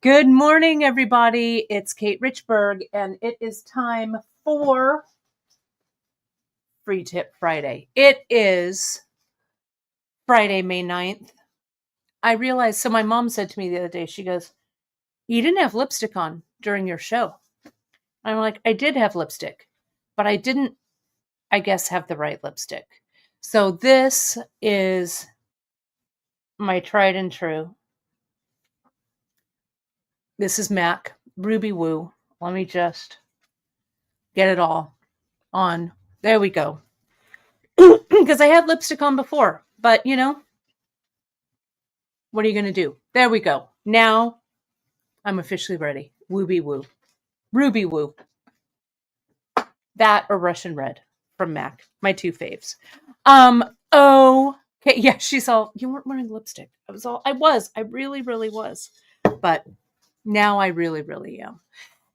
Good morning, everybody. It's Kate Richburg, and it is time for Free Tip Friday. It is Friday, May 9th. I realized, so my mom said to me the other day, she goes, "You didn't have lipstick on during your show." I'm like, I did have lipstick, but I didn't, I guess, have the right lipstick. So this is my tried and true. This is MAC Ruby Woo. Let me just get it all on. There we go. Because I had lipstick on before, but what are you going to do? There we go. Now I'm officially ready. Wooby woo. Ruby woo. That or Russian red from MAC. My two faves. Okay. Yeah, she's all, you weren't wearing lipstick. I really, really was. But now I really, really am.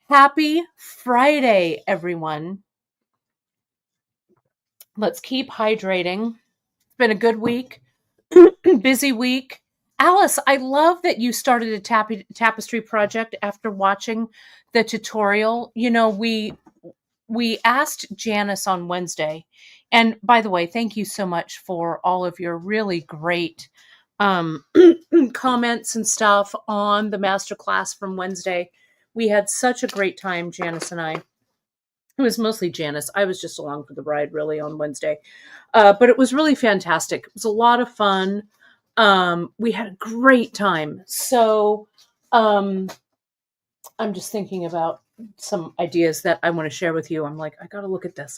Happy Friday, everyone. Let's keep hydrating. It's been a good week. Busy week. Alice, I love that you started a tapestry project after watching the tutorial. We asked Janice on Wednesday, and by the way, thank you so much for all of your really great comments and stuff on the masterclass from Wednesday. We had such a great time, Janice and I. It was mostly Janice. I was just along for the ride, really, on Wednesday. But it was really fantastic. It was a lot of fun. We had a great time. So I'm just thinking about some ideas that I want to share with you. I'm like, I got to look at this.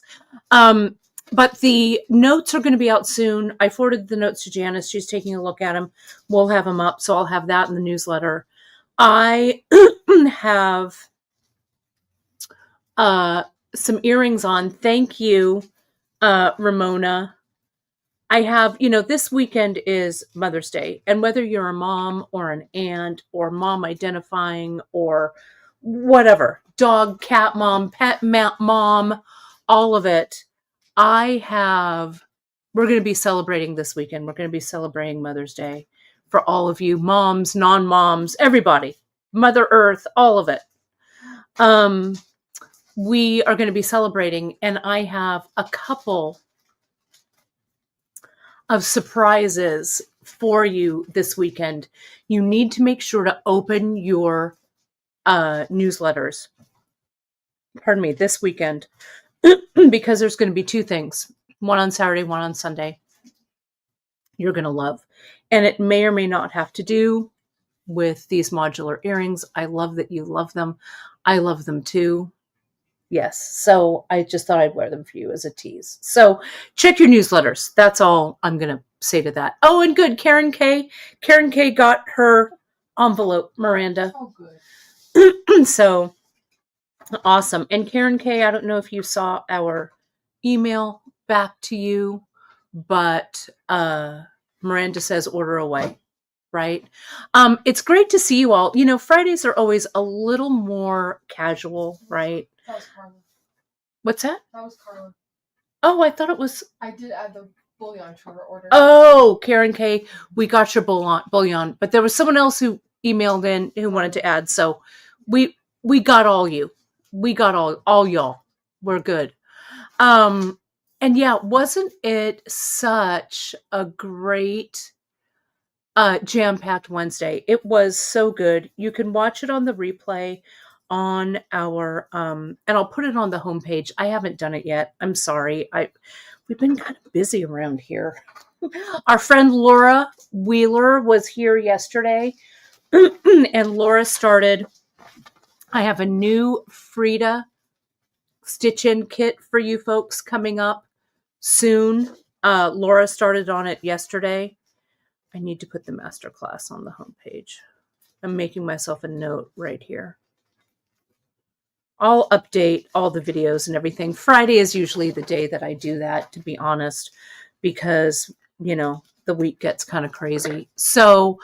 But the notes are going to be out soon. I forwarded the notes to Janice. She's taking a look at them. We'll have them up. So I'll have that in the newsletter. I have some earrings on. Thank you, Ramona. I have, this weekend is Mother's Day, and whether you're a mom or an aunt or mom identifying or whatever, dog, cat mom, pet mom, all of it, we're going to be celebrating this weekend. We're going to be celebrating Mother's Day for all of you moms, non-moms, everybody, Mother Earth, all of it. We are going to be celebrating, and I have a couple of surprises for you this weekend. You need to make sure to open your newsletters. Pardon me, this weekend, because there's going to be two things, one on Saturday, one on Sunday. You're going to love, and it may or may not have to do with these modular earrings. I love that you love them. I love them too. Yes. So I just thought I'd wear them for you as a tease. So check your newsletters. That's all I'm going to say to that. Oh, and good. Karen K. Karen K got her envelope, Miranda. Oh, good. So awesome. And Karen K, I don't know if you saw our email back to you, but Miranda says order away. Right. It's great to see you all. Fridays are always a little more casual, right? That was Carla. What's that? That was Carla. Oh, I thought it was. I did add the bullion to her order. Oh, Karen K, we got your bullion, but there was someone else who emailed in who wanted to add. So we got all you. We got all y'all. We're good. And yeah, wasn't it such a great jam-packed Wednesday? It was so good. You can watch it on the replay on our and I'll put it on the homepage. I haven't done it yet. I'm sorry. We've been kind of busy around here. Our friend Laura Wheeler was here yesterday, and Laura started. I have a new Frida stitch-in kit for you folks coming up soon. Laura started on it yesterday. I need to put the masterclass on the homepage. I'm making myself a note right here. I'll update all the videos and everything. Friday is usually the day that I do that, to be honest, because, the week gets kind of crazy. So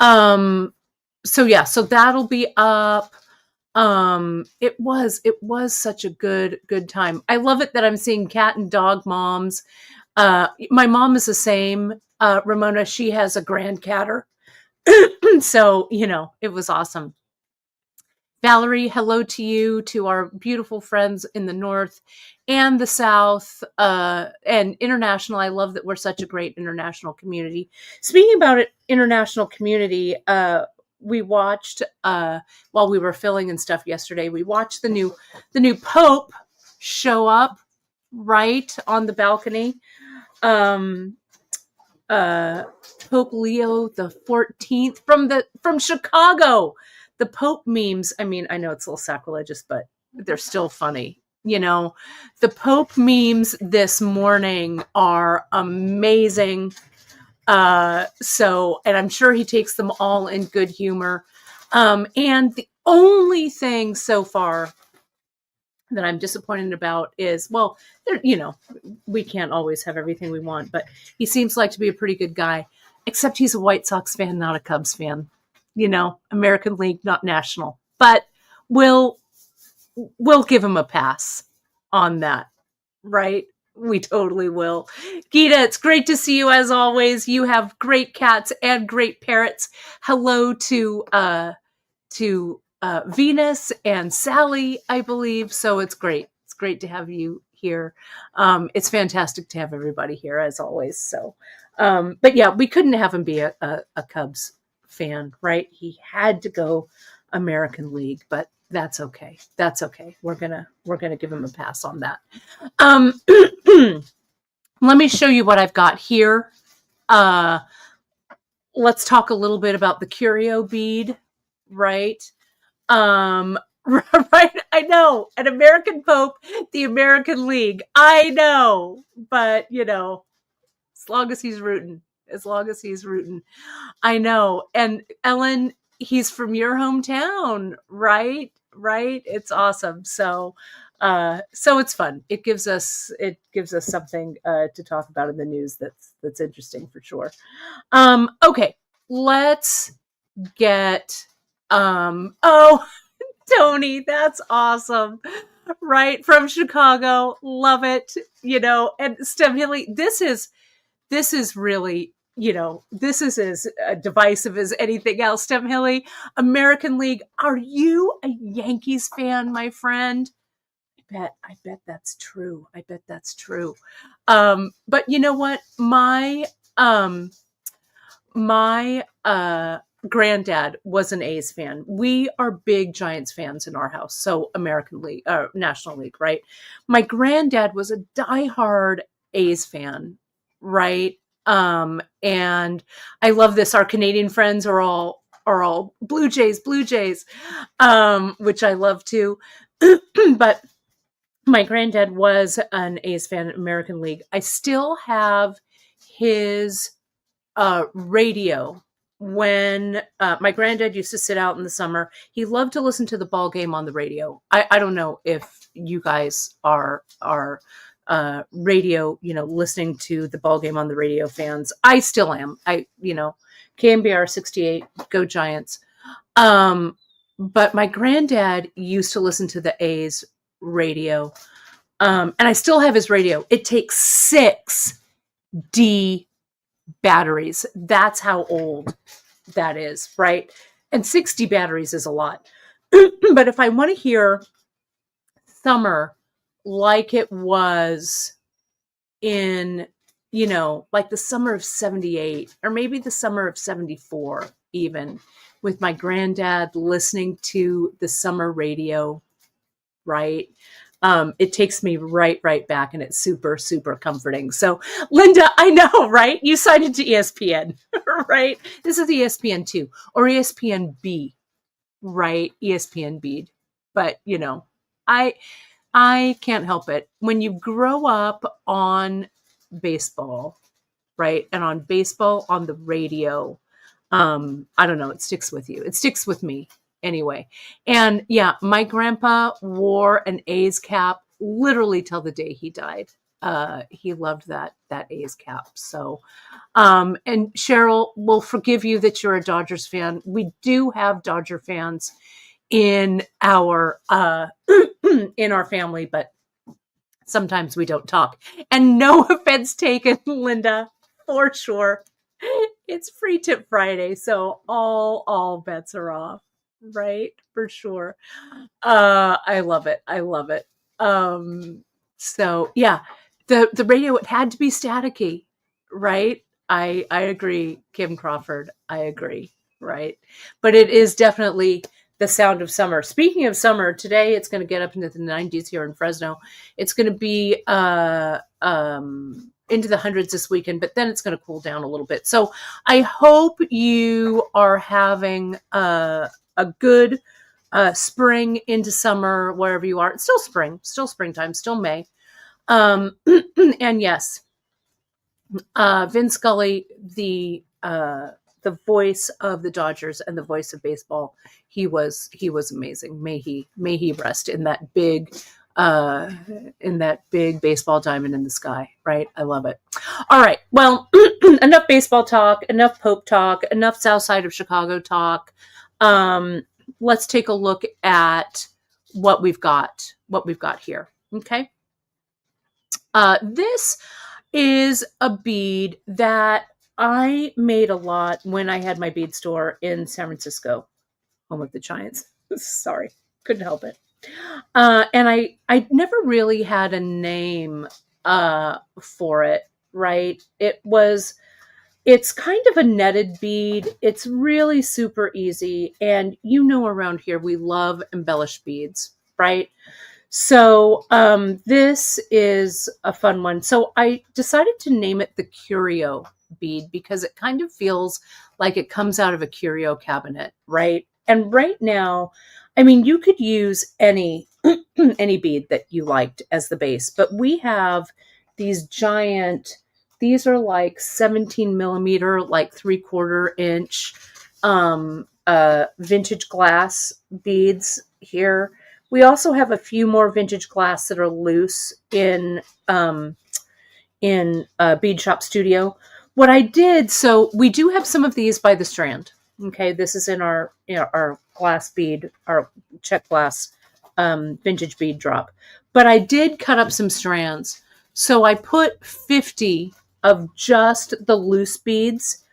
yeah, so that'll be up. It was such a good time. I love it that I'm seeing cat and dog moms. My mom is the same. Ramona, she has a grand catter. So, it was awesome. Valerie, hello to you, to our beautiful friends in the North and the South, and international. I love that we're such a great international community. Speaking about it, international community, we watched while we were filling and stuff yesterday. We watched the new Pope show up right on the balcony. Um, Pope Leo the 14th from Chicago. The Pope memes, I mean, I know it's a little sacrilegious, but they're still funny. You know, the Pope memes this morning are amazing. And I'm sure he takes them all in good humor. And the only thing so far that I'm disappointed about is, well, you know, we can't always have everything we want, but he seems like to be a pretty good guy, except he's a White Sox fan, not a Cubs fan. You know, American League, not national. But we'll give him a pass on that, right? We totally will. Gita, it's great to see you as always. You have great cats and great parrots. Hello to Venus and Sally, I believe. So it's great. It's great to have you here. It's fantastic to have everybody here as always. So, but yeah, we couldn't have him be a Cubs fan, right? He had to go American League, but that's okay. That's okay. We're gonna give him a pass on that. Let me show you what I've got here. Let's talk a little bit about the Curio Bead, right? Right, I know, an American Pope, the American League, I know, but you know, as long as he's rooting, I know. And Ellen, he's from your hometown, right? It's awesome. So it's fun. It gives us something to talk about in the news that's interesting for sure. Okay, let's get Tony, that's awesome. Right, from Chicago. Love it. You know, and Stem Hilly, this is really, you know, this is as divisive as anything else. Stem Hilly, American League. Are you a Yankees fan, my friend? I bet that's true. But you know what? My granddad was an A's fan. We are big Giants fans in our house. So American League, National League, right? My granddad was a diehard A's fan, right? And I love this. Our Canadian friends are all Blue Jays, which I love too. But my granddad was an A's fan in American League. I still have his radio. When my granddad used to sit out in the summer, he loved to listen to the ball game on the radio. I don't know if you guys are radio, you know, listening to the ball game on the radio fans. I still am. KMBR 68, go Giants. But my granddad used to listen to the A's radio. And I still have his radio. It takes 6D batteries. That's how old that is, right? And 60 batteries is a lot. But if I want to hear summer like it was in, you know, like the summer of 78 or maybe the summer of 74, even with my granddad listening to the summer radio, right? It takes me right back, and it's super, super comforting. So, Linda, I know, right? You signed into ESPN, right? This is ESPN2 or ESPN-B, right? ESPN Bead. But, you know, I can't help it. When you grow up on baseball, right? And on baseball on the radio, I don't know, it sticks with you. It sticks with me. Anyway, and yeah, my grandpa wore an A's cap literally till the day he died. He loved that A's cap. So, and Cheryl will forgive you that you're a Dodgers fan. We do have Dodger fans in our in our family, but sometimes we don't talk. And no offense taken, Linda, for sure. It's Free Tip Friday, so all bets are off. right? For sure. I love it. I love it. So yeah, the radio, it had to be staticky, right? I agree, Kim Crawford. I agree, right? But it is definitely the sound of summer. Speaking of summer, today it's going to get up into the 90s here in Fresno. It's going to be into the hundreds this weekend, but then it's going to cool down a little bit. So I hope you are having a good spring into summer wherever you are. It's still spring, still springtime, still May. And yes, Vin Scully, the voice of the Dodgers and the voice of baseball, he was amazing. May he rest uh, in that big baseball diamond in the sky. Right, I love it. All right, well, enough baseball talk, enough Pope talk, enough South Side of Chicago talk. Let's take a look at what we've got here. Okay. This is a bead that I made a lot when I had my bead store in San Francisco, home of the Giants. Sorry, couldn't help it. And I never really had a name for it, right? It's kind of a netted bead. It's really super easy. And around here, we love embellished beads, right? So this is a fun one. So I decided to name it the Curio Bead because it kind of feels like it comes out of a curio cabinet, right? And right now, I mean, you could use any any bead that you liked as the base, but we have these these are like 17 millimeter, like 3/4 inch vintage glass beads here. We also have a few more vintage glass that are loose in Bead Shop Studio. What I did, so we do have some of these by the strand. Okay, this is in our our glass bead, our check glass vintage bead drop. But I did cut up some strands. So I put 50 of just the loose beads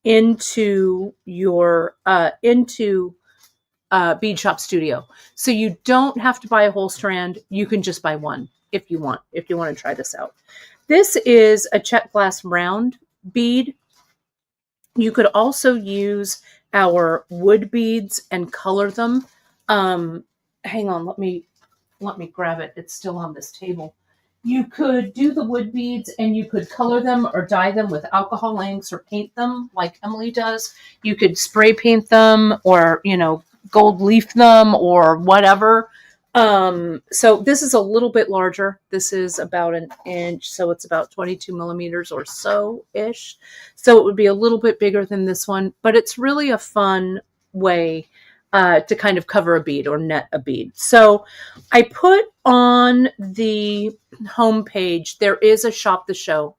into your Bead Shop Studio. So you don't have to buy a whole strand. You can just buy one if you want to try this out. This is a check glass round bead. You could also use our wood beads and color them. Hang on, let me grab it. It's still on this table. You could do the wood beads and you could color them or dye them with alcohol inks or paint them like Emily does. You could spray paint them or, gold leaf them or whatever. So this is a little bit larger. This is about an inch, so it's about 22 millimeters or so ish. So it would be a little bit bigger than this one, but it's really a fun way to kind of cover a bead or net a bead. So I put on the homepage, there is a shop the show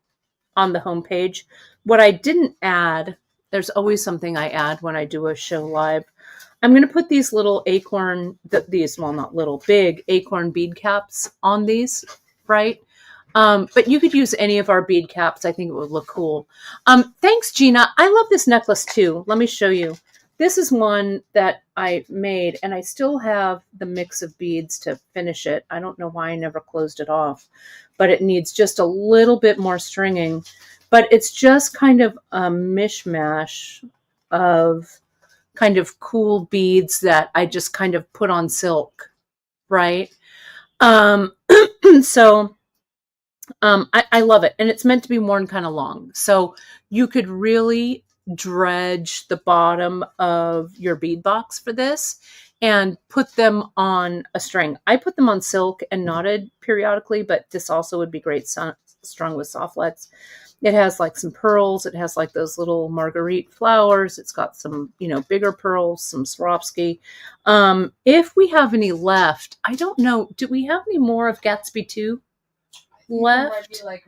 on the homepage. What I didn't add, there's always something I add when I do a show live. I'm going to put these little not little, big acorn bead caps on these, right? But you could use any of our bead caps. I think it would look cool. Thanks, Gina. I love this necklace too. Let me show you. This is one that I made, and I still have the mix of beads to finish it. I don't know why I never closed it off, but it needs just a little bit more stringing. But it's just kind of a mishmash of kind of cool beads that I just kind of put on silk, right? So I love it. And it's meant to be worn kind of long. So you could really dredge the bottom of your bead box for this and put them on a string. I put them on silk and knotted periodically, but this also would be great strung with softlets. It has like some pearls. It has like those little marguerite flowers. It's got some, bigger pearls, some Swarovski. If we have any left, I don't know. Do we have any more of Gatsby 2 left? There might be like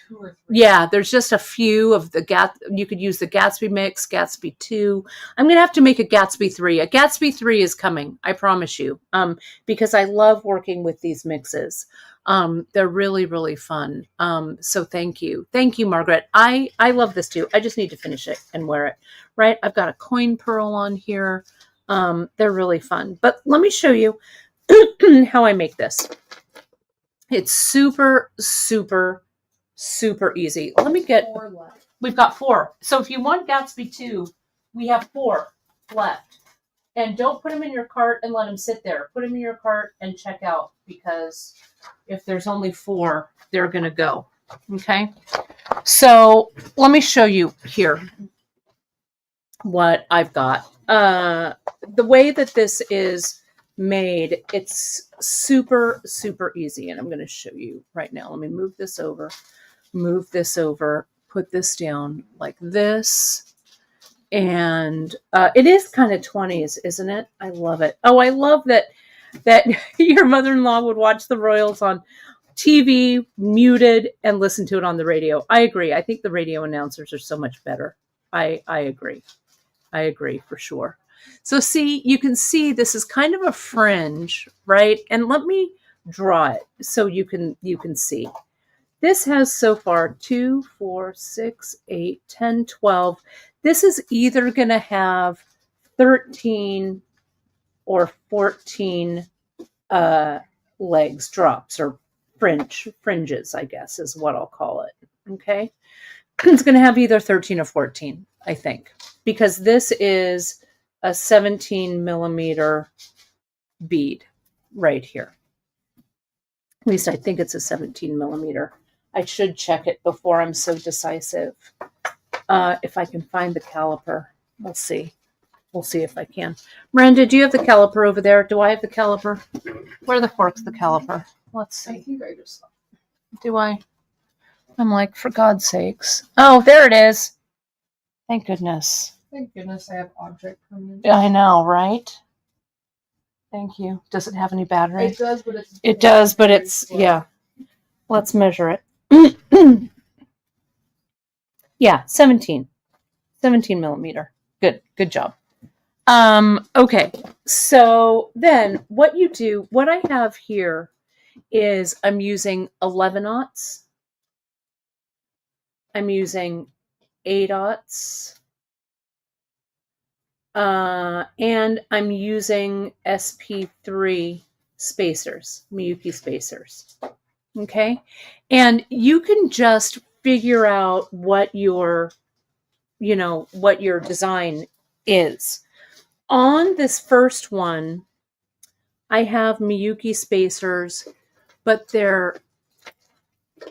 2 or 3. Yeah, there's just a few of the you could use the Gatsby mix, Gatsby 2. I'm going to have to make a Gatsby 3. A Gatsby 3 is coming, I promise you, because I love working with these mixes. They're really, really fun. So thank you. Thank you, Margaret. I love this too. I just need to finish it and wear it, right? I've got a coin pearl on here. They're really fun. But let me show you how I make this. It's super, super, super easy. Let me get, 4 left. we've got 4. So if you want Gatsby 2, we have 4 left. And don't put them in your cart and let them sit there. Put them in your cart and check out, because if there's only 4, they're going to go. Okay. So let me show you here what I've got. The way that this is made, it's super, super easy. And I'm going to show you right now. Let me move this over, put this down like this. And it is kind of 20s, isn't it? I love it. Oh, I love that your mother-in-law would watch the Royals on TV, muted, and listen to it on the radio. I agree. I think the radio announcers are so much better. I agree. I agree for sure. So see, you can see this is kind of a fringe, right? And let me draw it so you can see. This has so far 2, 4, 6, 8, 10, 12. This is either going to have 13 or 14 legs, drops, or fringes, I guess is what I'll call it. Okay. It's going to have either 13 or 14, I think, because this is a 17 millimeter bead right here. At least I think it's a 17 millimeter. I should check it before I'm so decisive. If I can find the caliper, we'll see. We'll see if I can. Miranda, do you have the caliper over there? Do I have the caliper? Where the fork's the caliper? Let's I see. think I just. Do I? I'm like, for God's sakes. Oh, there it is. Thank goodness. Thank goodness I have object permanent. I know, right? Thank you. Does it have any battery? It does, but it's. It does, but it's, yeah. Let's measure it. Yeah, 17 millimeter. Good job. Okay, so then what you do, what I have here is I'm using 11/aughts. I'm using 8/aughts. And I'm using SP3 spacers, Miyuki spacers. Okay. And you can just figure out what your design is. On this first one, I have Miyuki spacers, but they're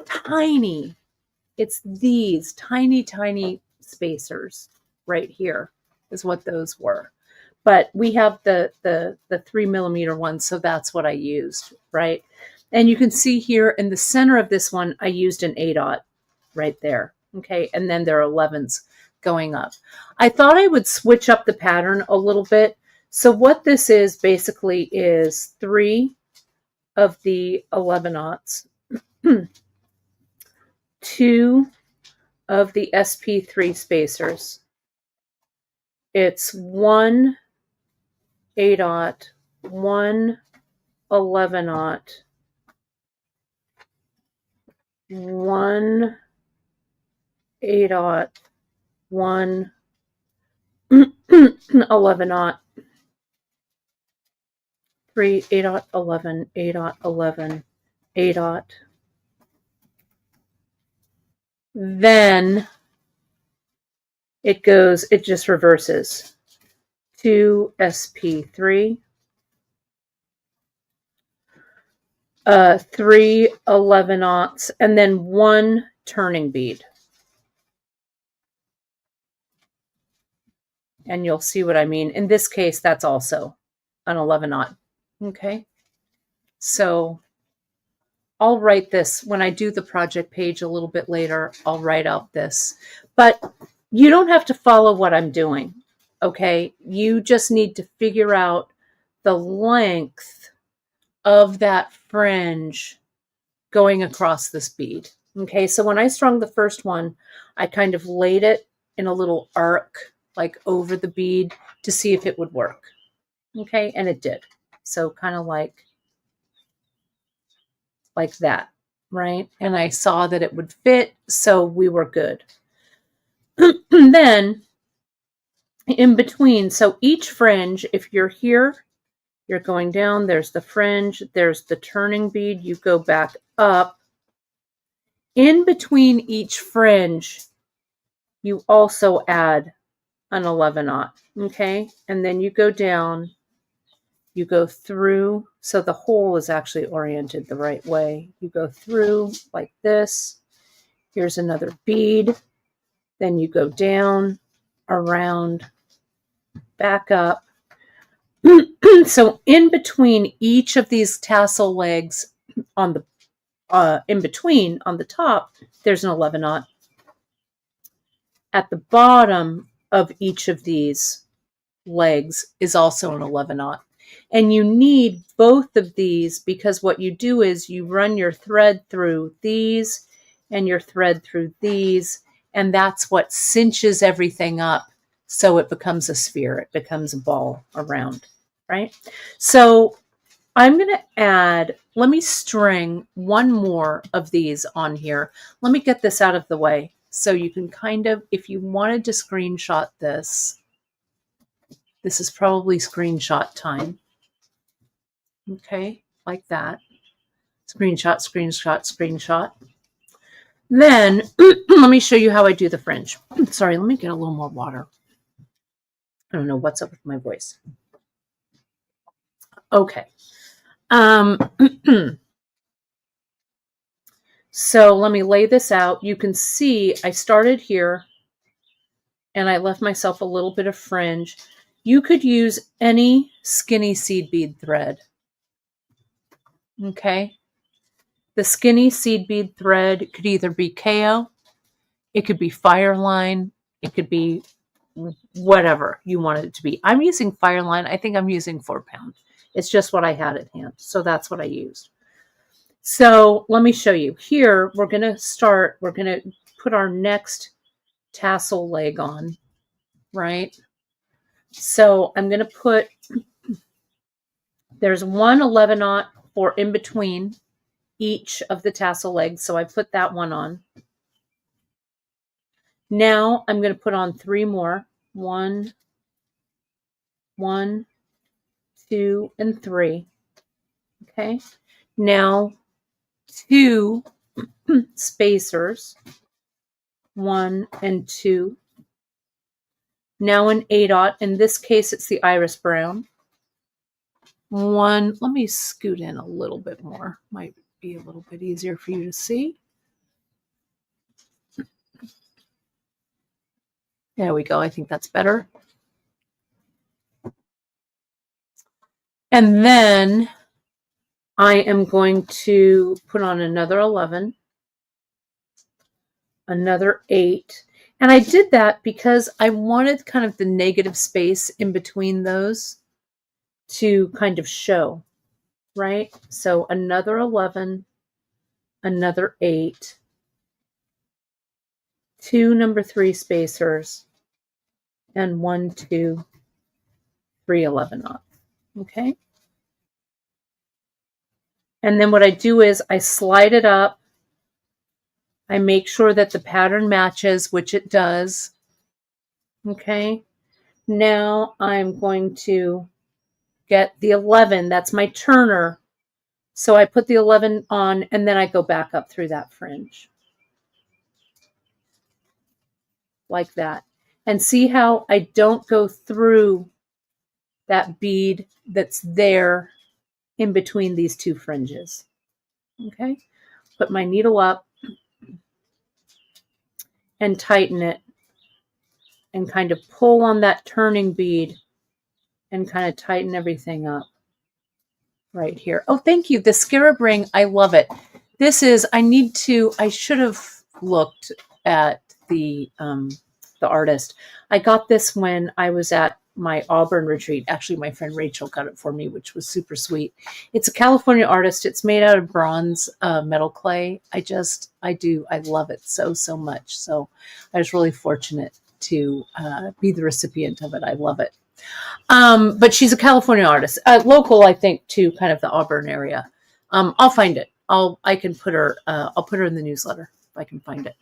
tiny. It's these tiny, tiny spacers right here is what those were. But we have the 3 millimeter ones, so that's what I used, right? And you can see here in the center of this one, I used an 8/aught right there, okay? And then there are 11s going up. I thought I would switch up the pattern a little bit. So what this is basically is 3 of the 11/aughts, 2 of the SP3 spacers. It's 1 8/aught, 1 11/aught, 1 8/aught, 1 11/aught, 3 8/aught 11, 8/aught 11, 8/aught. Then it just reverses. 2 SP3, 3 11/aughts, and then 1 turning bead. And you'll see what I mean. In this case, that's also an 11/aught. Okay. So I'll write this when I do the project page a little bit later. I'll write out this, but you don't have to follow what I'm doing. Okay. You just need to figure out the length of that fringe going across this bead. Okay. So when I strung the first one, I kind of laid it in a little arc, like over the bead, to see if it would work. Okay. And it did. So kind of like that, right? And I saw that it would fit, so we were good. Then in between. So each fringe, if you're here, you're going down, there's the fringe, there's the turning bead, you go back up. In between each fringe, you also add an 11-aught, okay? And then you go down, you go through, so the hole is actually oriented the right way. You go through like this. Here's another bead. Then you go down, around, back up. So in between each of these tassel legs on the in between on the top, there's an 11-aught. At the bottom of each of these legs is also an 11-aught. And you need both of these because what you do is you run your thread through these and your thread through these, and that's what cinches everything up so it becomes a sphere. It becomes a ball around, right? So I'm going to add, let me string one more of these on here. Let me get this out of the way so you can kind of, if you wanted to screenshot this, this is probably screenshot time. Okay, like that. Screenshot, screenshot, screenshot. Then let me show you how I do the fringe. Sorry, let me get a little more water. I don't know what's up with my voice. Okay. So let me lay this out. You can see I started here and I left myself a little bit of fringe. You could use any skinny seed bead thread. Okay. The skinny seed bead thread could either be KO, it could be Fireline, it could be whatever you want it to be. I'm using Fireline. I think I'm using 4-pound. It's just what I had at hand. So that's what I used. So let me show you. Here, we're going to put our next tassel leg on, right? So I'm going to put, there's one 11-aught for in between each of the tassel legs. So I put that one on. Now I'm going to put on 3 more. 1, 2, and 3. Okay. Now 2 spacers. 1 and 2. Now an 8-aught. In this case, it's the iris brown. 1. Let me scoot in a little bit more. Might be a little bit easier for you to see. There we go. I think that's better. And then I am going to put on another 11, another 8. And I did that because I wanted kind of the negative space in between those to kind of show, right? So another 11, another 8, 2 number 3 spacers, and 1, 2, 3 11-aught. Okay. And then what I do is I slide it up. I make sure that the pattern matches, which it does. Okay. Now I'm going to get the 11. That's my turner. So I put the 11 on and then I go back up through that fringe. Like that. And see how I don't go through that bead that's there in between these 2 fringes. Okay. Put my needle up and tighten it and kind of pull on that turning bead and kind of tighten everything up right here. Oh, thank you. The scarab ring. I love it. This is, I should have looked at the artist. I got this when I was at my Auburn retreat. Actually, my friend Rachel got it for me, which was super sweet. It's a California artist. It's made out of bronze metal clay. I love it so much. So I was really fortunate to be the recipient of it. I love it. But she's a California artist, local, I think, to kind of the Auburn area. I'll find it. I'll put her in the newsletter if I can find it.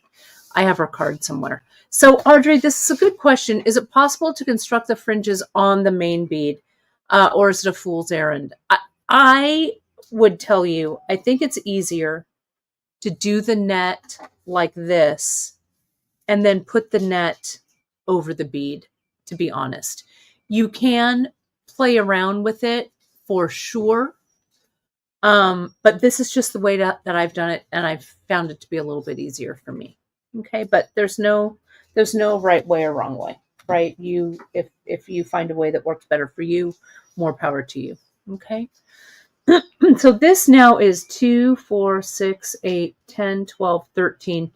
I have her card somewhere. So Audrey, this is a good question. Is it possible to construct the fringes on the main bead, or is it a fool's errand? I would tell you, I think it's easier to do the net like this and then put the net over the bead, to be honest. You can play around with it for sure. But this is just the way that I've done it, and I've found it to be a little bit easier for me. Okay, but there's no right way or wrong way, right? If you find a way that works better for you, more power to you. Okay. So this now is 2, 4, 6, 8, 10, 12, 13.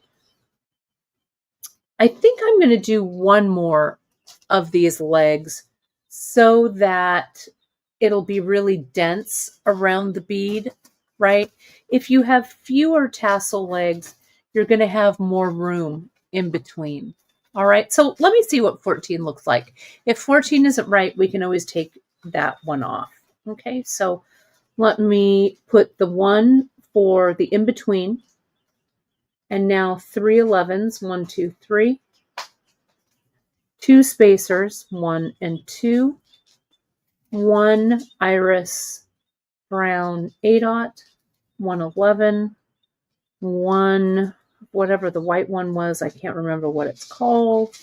I think I'm going to do one more of these legs so that it'll be really dense around the bead, right? If you have fewer tassel legs, you're going to have more room in between. All right, so let me see what 14 looks like. If 14 isn't right, we can always take that one off. Okay, so let me put the one for the in-between, and now 3 11s, 1, 2, 3, 2 spacers, 1 and 2, 1 iris brown 8/0, 1 11, 1 whatever the white one was, I can't remember what it's called,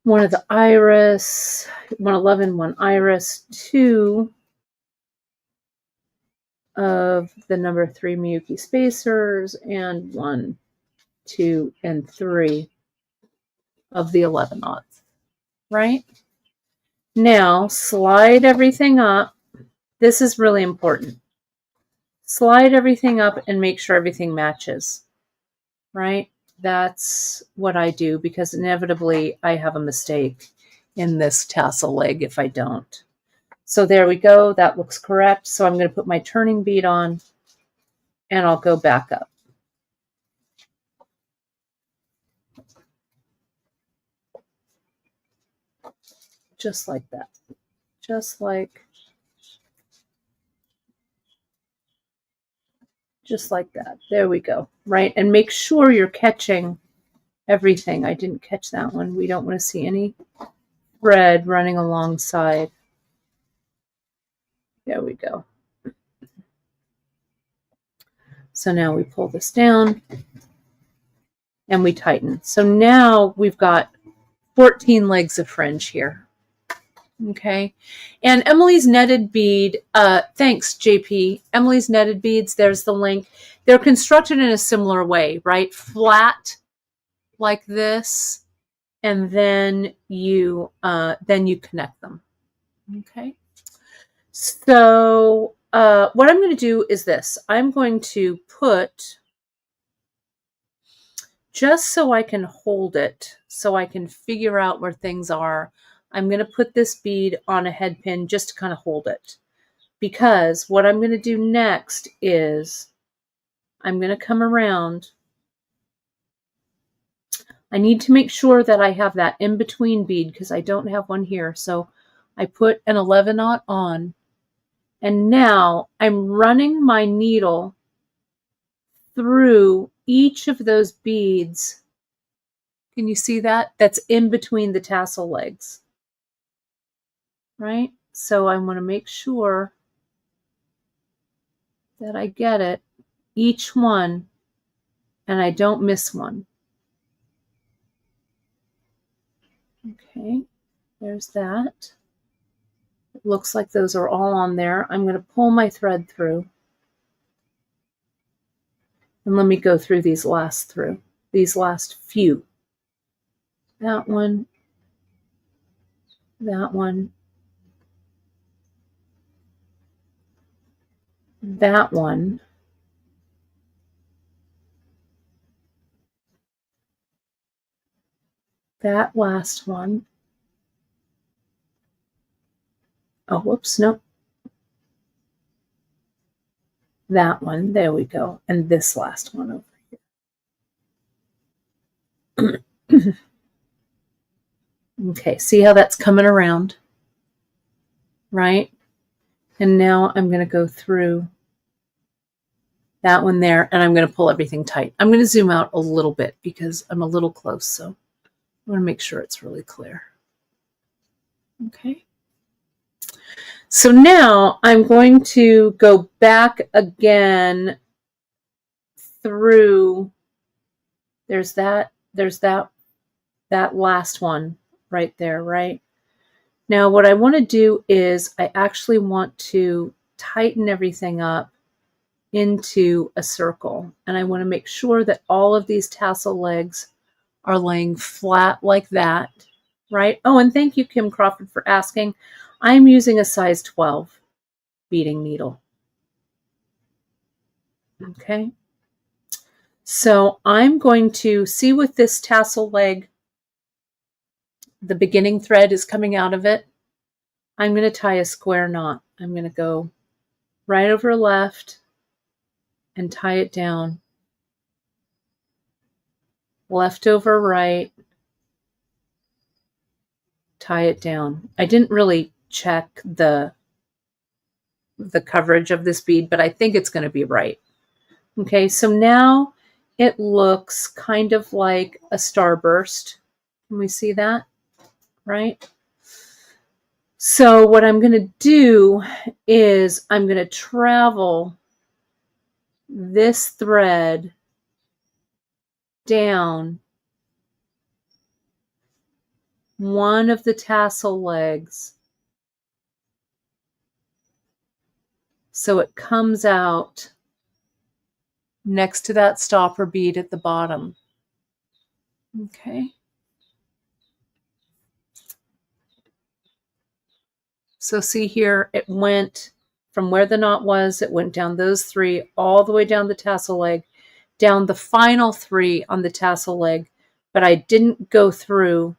1 of the iris, 1 11, 1 iris, 2 of the number 3 Miyuki spacers, and 1, 2, and 3 of the 11/0, right? Now slide everything up. This is really important. Slide everything up and make sure everything matches, right? That's what I do, because inevitably I have a mistake in this tassel leg if I don't. So there we go. That looks correct. So I'm going to put my turning bead on, and I'll go back up. Just like that. Just like that. There we go. Right? And make sure you're catching everything. I didn't catch that one. We don't want to see any thread running alongside. There we go. So now we pull this down and we tighten. So now we've got 14 legs of fringe here. Okay. And Emily's netted bead, thanks JP. Emily's netted beads, there's the link. They're constructed in a similar way, right? Flat like this, and then you connect them. Okay. So what I'm going to do is this. I'm going to put, just so I can hold it, so I can figure out where things are, I'm going to put this bead on a head pin just to kind of hold it. Because what I'm going to do next is I'm going to come around. I need to make sure that I have that in-between bead because I don't have one here. So I put an 11/0 on. And now I'm running my needle through each of those beads. Can you see that? That's in between the tassel legs. Right? So I want to make sure that I get it, each one, and I don't miss one. Okay, there's that. It looks like those are all on there. I'm going to pull my thread through. And let me go through these last few. That one, that one, that one, that last one. Oh, whoops, nope. That one, there we go. And this last one over here. Okay, see how that's coming around, right? And now I'm going to go through that one there, and I'm going to pull everything tight. I'm going to zoom out a little bit because I'm a little close, so I want to make sure it's really clear. Okay. So now I'm going to go back again through, there's that last one right there, right? Now what I want to do is I actually want to tighten everything up into a circle, and I want to make sure that all of these tassel legs are laying flat like that, right? Oh, and thank you, Kim Crawford, for asking. I'm using a size 12 beading needle. Okay. So I'm going to see with this tassel leg, the beginning thread is coming out of it. I'm going to tie a square knot. I'm going to go right over left and tie it down. Left over right, tie it down. I didn't really check the coverage of this bead, but I think it's going to be right. Okay, so now it looks kind of like a starburst. Can we see that? Right? So what I'm going to do is I'm going to travel this thread down one of the tassel legs so it comes out next to that stopper bead at the bottom. Okay. So see here, it went from where the knot was, it went down those three, all the way down the tassel leg, down the final three on the tassel leg, but I didn't go through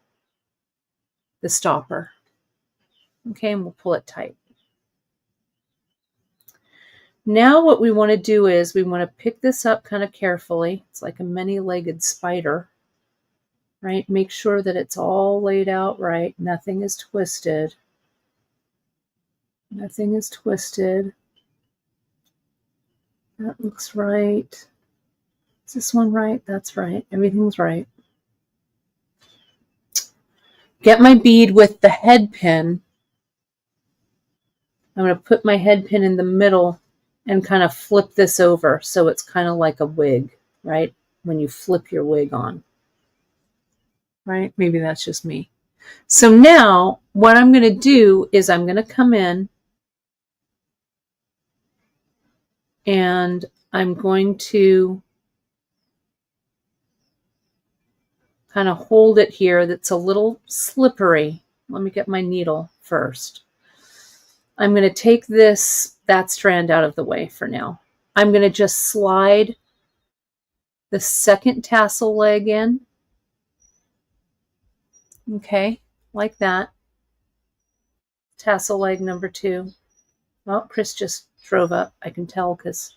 the stopper. Okay, and we'll pull it tight. Now what we want to do is we want to pick this up kind of carefully. It's like a many-legged spider, right? Make sure that it's all laid out right. Nothing is twisted. Nothing is twisted. That looks right. Is this one right? That's right. Everything's right. Get my bead with the head pin. I'm going to put my head pin in the middle and kind of flip this over so it's kind of like a wig, right? When you flip your wig on, right? Maybe that's just me. So now what I'm going to do is I'm going to come in and I'm going to kind of hold it here. That's a little slippery. Let me get my needle first. I'm going to take that strand out of the way for now. I'm going to just slide the second tassel leg in. Okay, like that. Tassel leg number 2. Well, Chris just drove up. I can tell because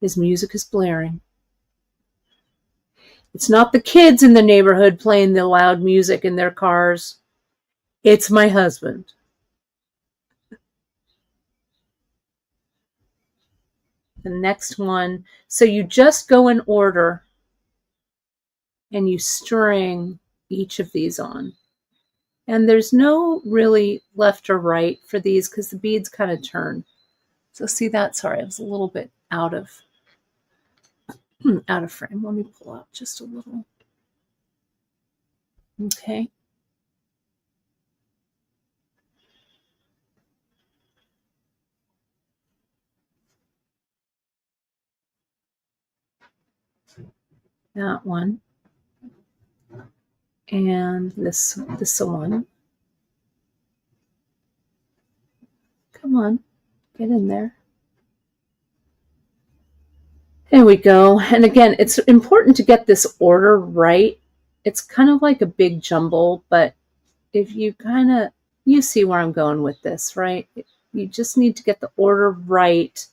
his music is blaring. It's not the kids in the neighborhood playing the loud music in their cars. It's my husband. The next one. So you just go in order and you string each of these on. And there's no really left or right for these because the beads kind of turn. So see that? Sorry, I was a little bit out of frame. Let me pull out just a little. Okay. That one. And this one. Come on, get in there. There we go. And again, it's important to get this order right. It's kind of like a big jumble, but if you you see where I'm going with this, right? You just need to get the order right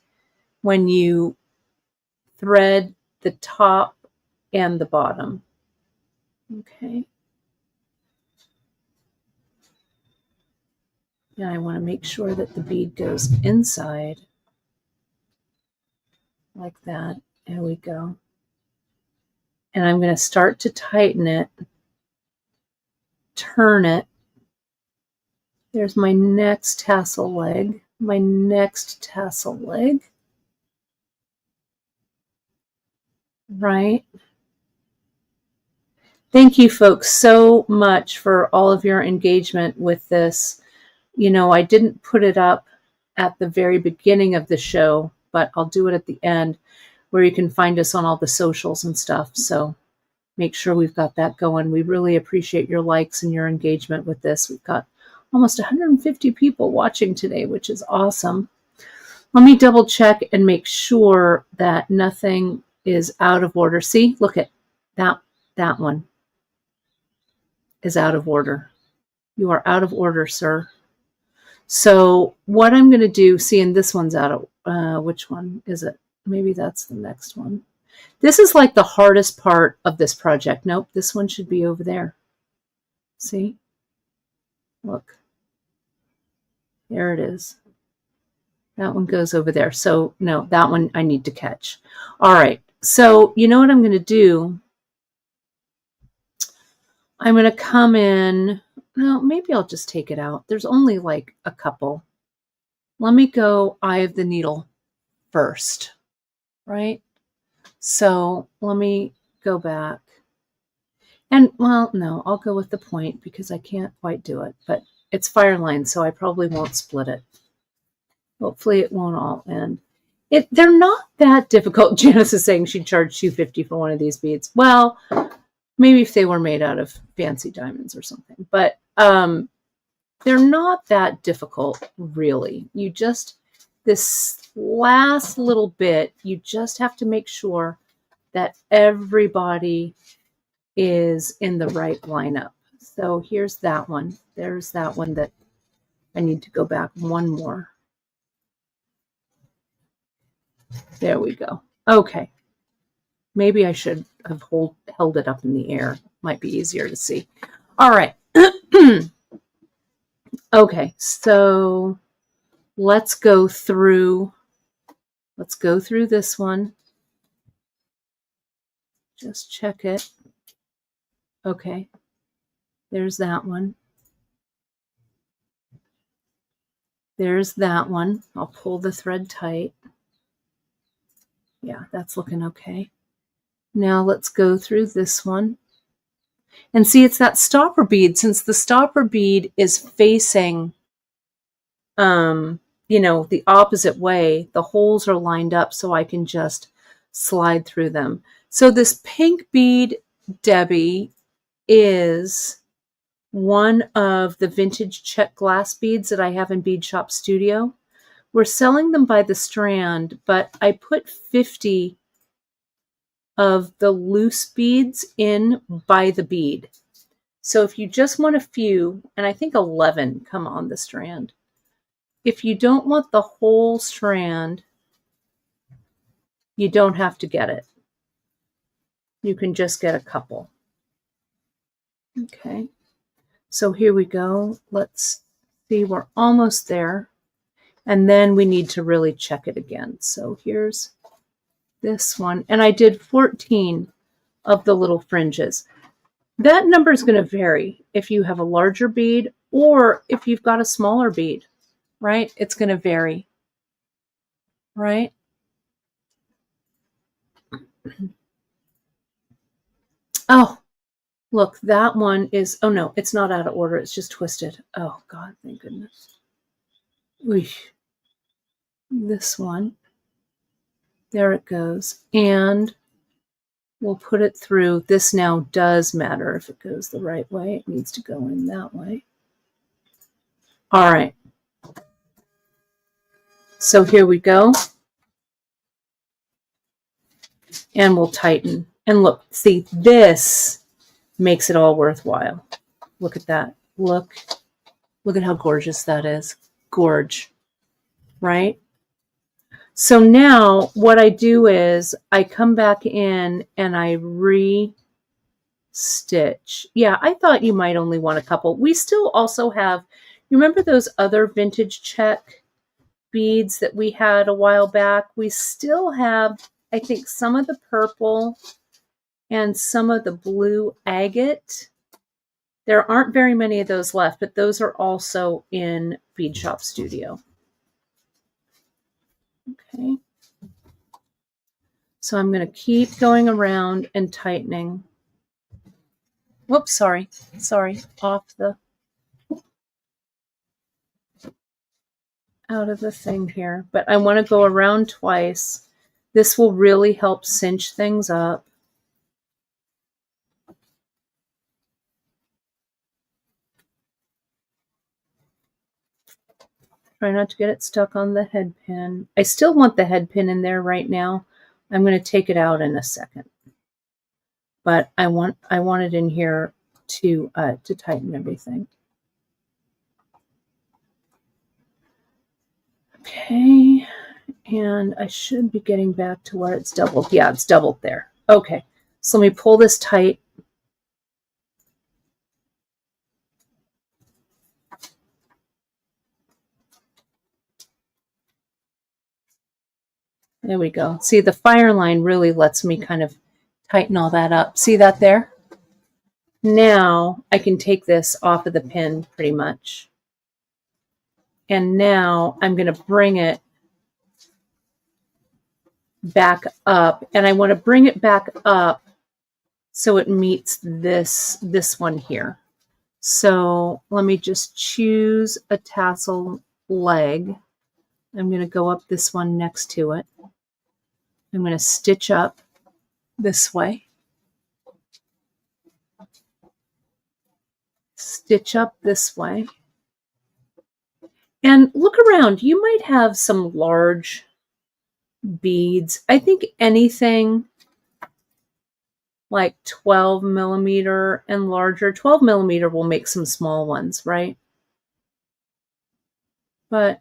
when you thread the top and the bottom. Okay. Yeah, I want to make sure that the bead goes inside like that. There we go. And I'm going to start to tighten it, turn it. There's my next tassel leg, my next tassel leg, right? Thank you folks so much for all of your engagement with this. You know, I didn't put it up at the very beginning of the show, but I'll do it at the end where you can find us on all the socials and stuff. So make sure we've got that going. We really appreciate your likes and your engagement with this. We've got almost 150 people watching today, which is awesome. Let me double check and make sure that nothing is out of order. See, look at that one is out of order. You are out of order, sir. So what I'm going to do, seeing this one's out of, which one is it? Maybe that's the next one. This is like the hardest part of this project. Nope, this one should be over there. See? Look. There it is. That one goes over there. So no, that one I need to catch. All right. So you know what I'm going to do? I'm going to come in. No, maybe I'll just take it out. There's only like a couple. Let me go eye of the needle first, right? So let me go back. And well, no, I'll go with the point because I can't quite do it, but it's fire line, so I probably won't split it. Hopefully it won't all end. They're not that difficult. Janice is saying she'd charge $250 for one of these beads. Well, maybe if they were made out of fancy diamonds or something, but they're not that difficult, really. You just, this last little bit, you just have to make sure that everybody is in the right lineup. So here's that one. There's that one that I need to go back one more. There we go. Okay. Maybe I should have held it up in the air. Might be easier to see. All right. Okay, so let's go through this one. Just check it. Okay. There's that one. There's that one. I'll pull the thread tight. Yeah, that's looking okay. Now let's go through this one. And see, it's that stopper bead. Since the stopper bead is facing, you know, the opposite way, the holes are lined up so I can just slide through them. So this pink bead, Debbie, is one of the vintage check glass beads that I have in Bead Shop Studio. We're selling them by the strand, but I put 50 of the loose beads in by the bead. So if you just want a few, and I think 11 come on the strand. If you don't want the whole strand, you don't have to get it. You can just get a couple. Okay. So here we go. Let's see, we're almost there. And then we need to really check it again. So here's this one. And I did 14 of the little fringes. That number is going to vary if you have a larger bead or if you've got a smaller bead, right? It's going to vary, right? Oh, look, that one is, oh no, it's not out of order. It's just twisted. Oh God, thank goodness. Oof. This one, there it goes. And we'll put it through. This now does matter if it goes the right way. It needs to go in that way. All right. So here we go. And we'll tighten. And look, see, this makes it all worthwhile. Look at that. Look at how gorgeous that is. Gorge, right? So now what I do is I come back in and I re-stitch. Yeah, I thought you might only want a couple. We still also have, you remember those other vintage check beads that we had a while back. We still have, I think, some of the purple and some of the blue agate. There aren't very many of those left, but those are also in Bead Shop Studio. Okay. So I'm going to keep going around and tightening. Whoops, sorry, off the, out of the thing here. But I want to go around twice. This will really help cinch things up. Try not to get it stuck on the head pin. I still want the head pin in there right now. I'm going to take it out in a second. But I want it in here to tighten everything. Okay, and I should be getting back to where it's doubled. Yeah, it's doubled there. Okay, so let me pull this tight. There we go. See, the fire line really lets me kind of tighten all that up. See that there? Now I can take this off of the pin pretty much. And now I'm going to bring it back up. And I want to bring it back up so it meets this one here. So let me just choose a tassel leg. I'm going to go up this one next to it. I'm going to stitch up this way. Stitch up this way. And look around. You might have some large beads. I think anything like 12 millimeter and larger. 12 millimeter will make some small ones, right? But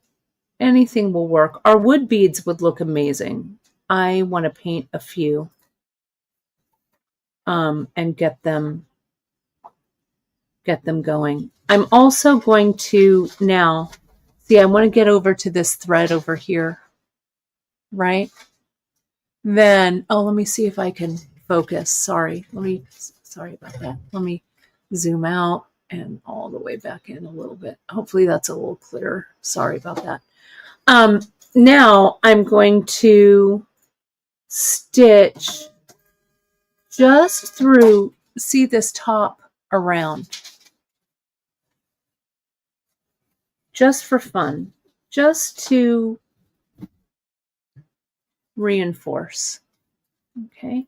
anything will work. Our wood beads would look amazing. I want to paint a few and get them going. I'm also going to now, see, I want to get over to this thread over here, right? Then, oh, let me see if I can focus. Sorry about that. Let me zoom out and all the way back in a little bit. Hopefully that's a little clearer. Sorry about that. Now I'm going to stitch just through, see this top around, just for fun, just to reinforce. Okay.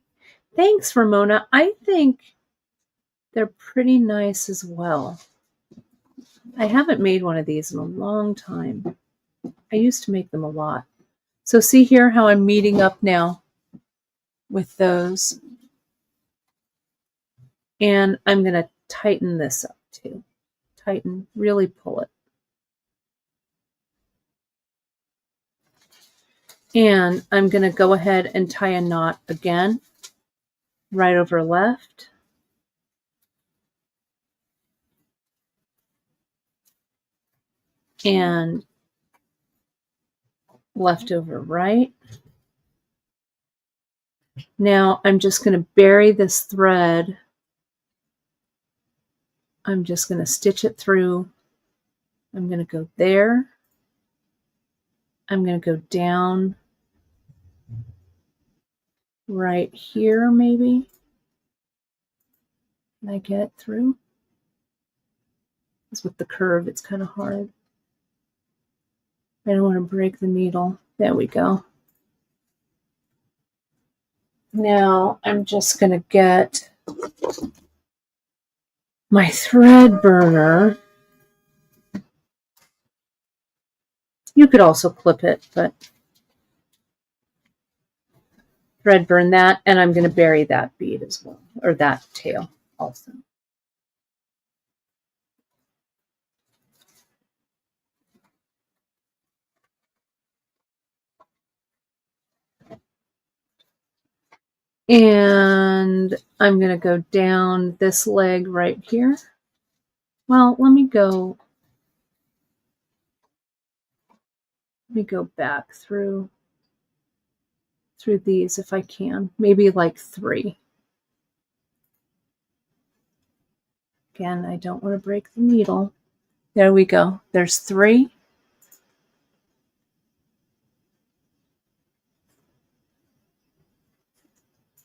Thanks, Ramona. I think they're pretty nice as well. I haven't made one of these in a long time. I used to make them a lot. So see here how I'm meeting up now with those. And I'm going to tighten this up too. Tighten, really pull it. And I'm going to go ahead and tie a knot again, right over left. And left over right. Now I'm just going to bury this thread. I'm just going to stitch it through. I'm going to go there. I'm going to go down right here, maybe. Can I get it through? Because with the curve, it's kind of hard. I don't want to break the needle. There we go. Now I'm just going to get my thread burner. You could also clip it, but thread burn that, and I'm going to bury that bead as well, or that tail also. And I'm going to go down this leg right here. Well, let me go. Let me go back through these if I can. Maybe like 3. Again, I don't want to break the needle. There we go. There's 3.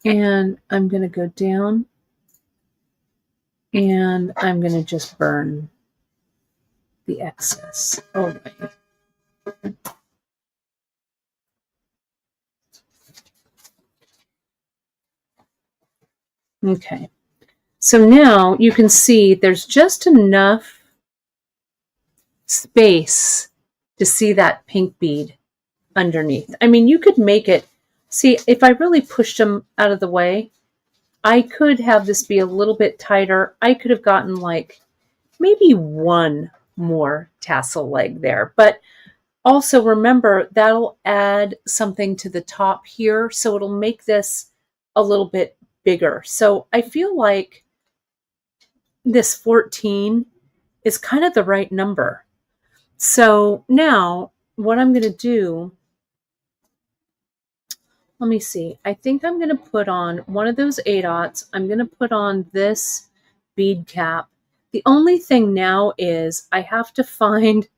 And I'm going to go down and I'm going to just burn the excess away. Okay. So now you can see there's just enough space to see that pink bead underneath. I mean, you could make it, see, if I really pushed them out of the way, I could have this be a little bit tighter. I could have gotten like maybe 1 more tassel leg there. But also remember, that'll add something to the top here. So it'll make this a little bit bigger. So I feel like this 14 is kind of the right number. So now what I'm going to do, let me see. I think I'm going to put on one of those 8/0. I'm going to put on this bead cap. The only thing now is I have to find,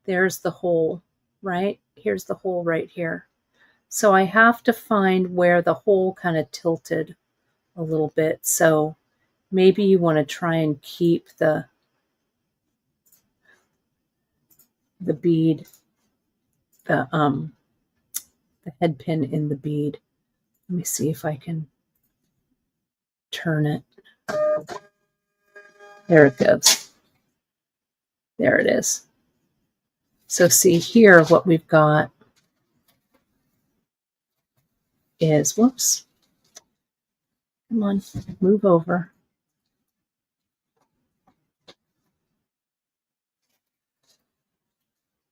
there's the hole, right? Here's the hole right here. So I have to find where the hole kind of tilted a little bit. So maybe you want to try and keep the bead, the head pin in the bead. Let me see if I can turn it. There it goes. There it is. So see here, what we've got is, whoops. Come on, move over.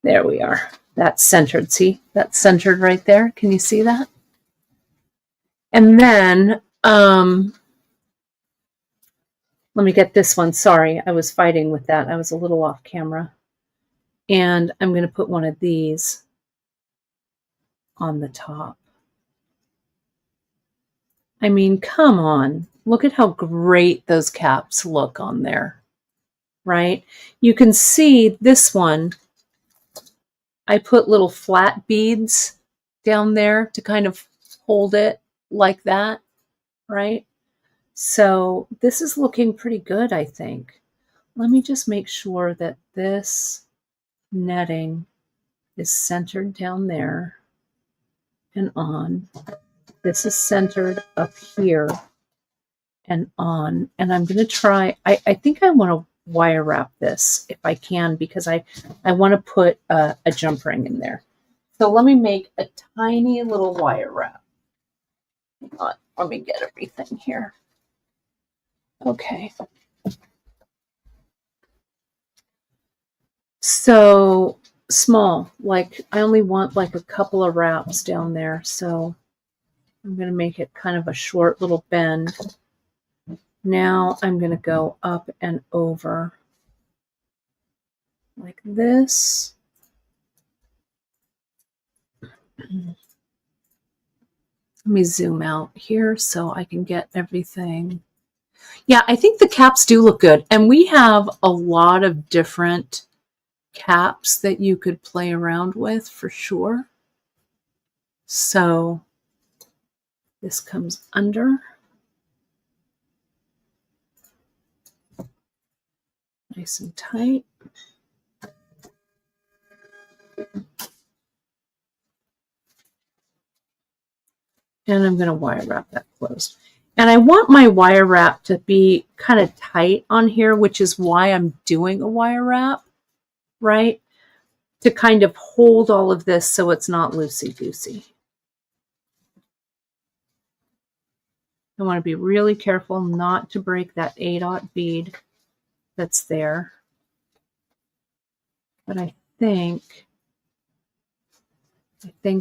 There we are. That's centered. See, that's centered right there. Can you see that? And then, let me get this one. Sorry, I was fighting with that. I was a little off camera. And I'm going to put one of these on the top. I mean, come on. Look at how great those caps look on there, right? You can see this one, I put little flat beads down there to kind of hold it like that, right? So this is looking pretty good, I think. Let me just make sure that this netting is centered down there and on. This is centered up here and on. And I'm going to try, I think I want to wire wrap this if I can, because I want to put a jump ring in there. So let me make a tiny little wire wrap. Hang on, let me get everything here. Okay. So small, like I only want like a couple of wraps down there. So I'm going to make it kind of a short little bend. Now I'm going to go up and over like this. Let me zoom out here so I can get everything. Yeah, I think the caps do look good. And we have a lot of different caps that you could play around with for sure. So this comes under. Nice and tight. And I'm going to wire wrap that closed. And I want my wire wrap to be kind of tight on here, which is why I'm doing a wire wrap, right? To kind of hold all of this so it's not loosey-goosey. I want to be really careful not to break that 8/0 bead that's there. But I think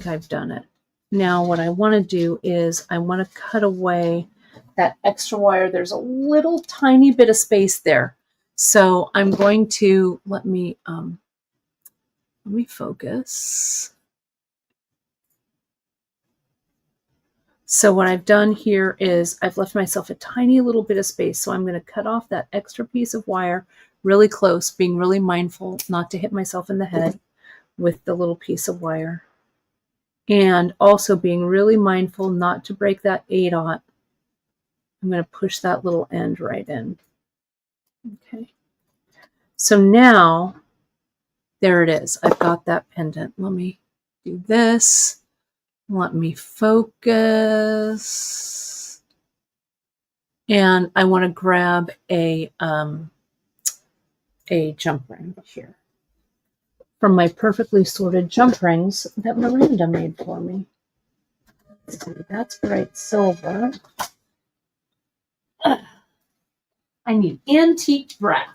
I've done it. Now what I want to do is I want to cut away that extra wire. There's a little tiny bit of space there. So I'm going to, let me Let me focus. So what I've done here is I've left myself a tiny little bit of space. So I'm going to cut off that extra piece of wire really close, being really mindful not to hit myself in the head with the little piece of wire. And also being really mindful not to break that 8/0. I'm going to push that little end right in. Okay. So now, there it is. I've got that pendant. Let me do this. Let me focus. And I want to grab a jump ring here from my perfectly sorted jump rings that Miranda made for me. Let's see, that's bright silver. I need antique brass.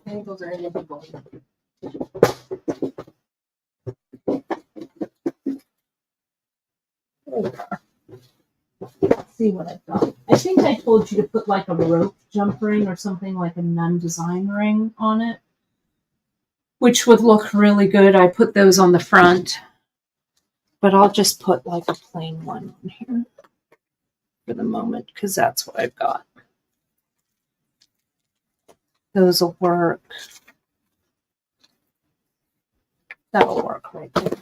Those are individual. Let's see what I've got. I think I told you to put like a rope jump ring or something like a nun design ring on it, which would look really good. I put those on the front, but I'll just put like a plain one on here for the moment because that's what I've got. Those will work. That'll work right there.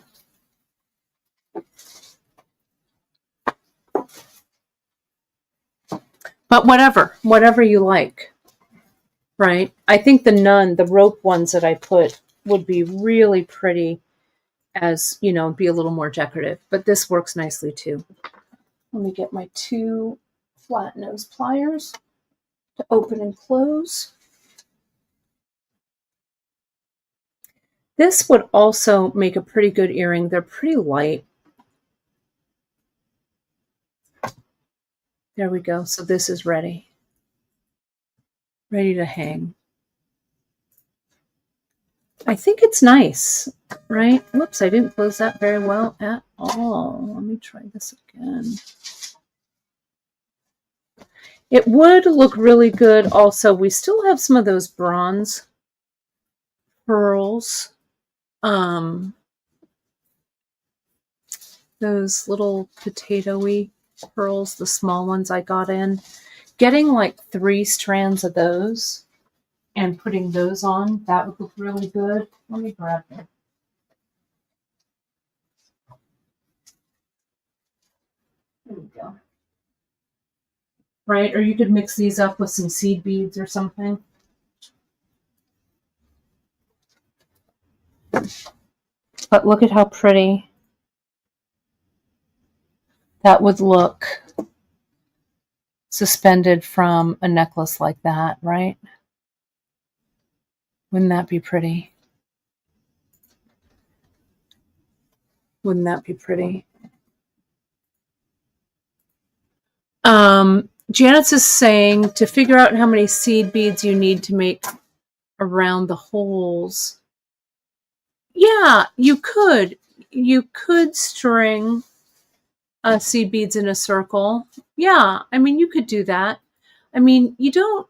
But whatever you like, right? I think the rope ones that I put would be really pretty as, be a little more decorative. But this works nicely too. Let me get my 2 flat nose pliers to open and close. This would also make a pretty good earring. They're pretty light. There we go. So this is ready. Ready to hang. I think it's nice, right? Whoops, I didn't close that very well at all. Let me try this again. It would look really good also. We still have some of those bronze pearls. Those little potato-y pearls, the small ones I got in. Getting like 3 strands of those and putting those on, that would look really good. Let me grab them. There we go. Right, or you could mix these up with some seed beads or something. But look at how pretty that would look suspended from a necklace like that, right? Wouldn't that be pretty? Wouldn't that be pretty? Janice is saying to figure out how many seed beads you need to make around the holes. Yeah, you could. You could string seed beads in a circle. Yeah, I mean, you could do that. I mean, you don't,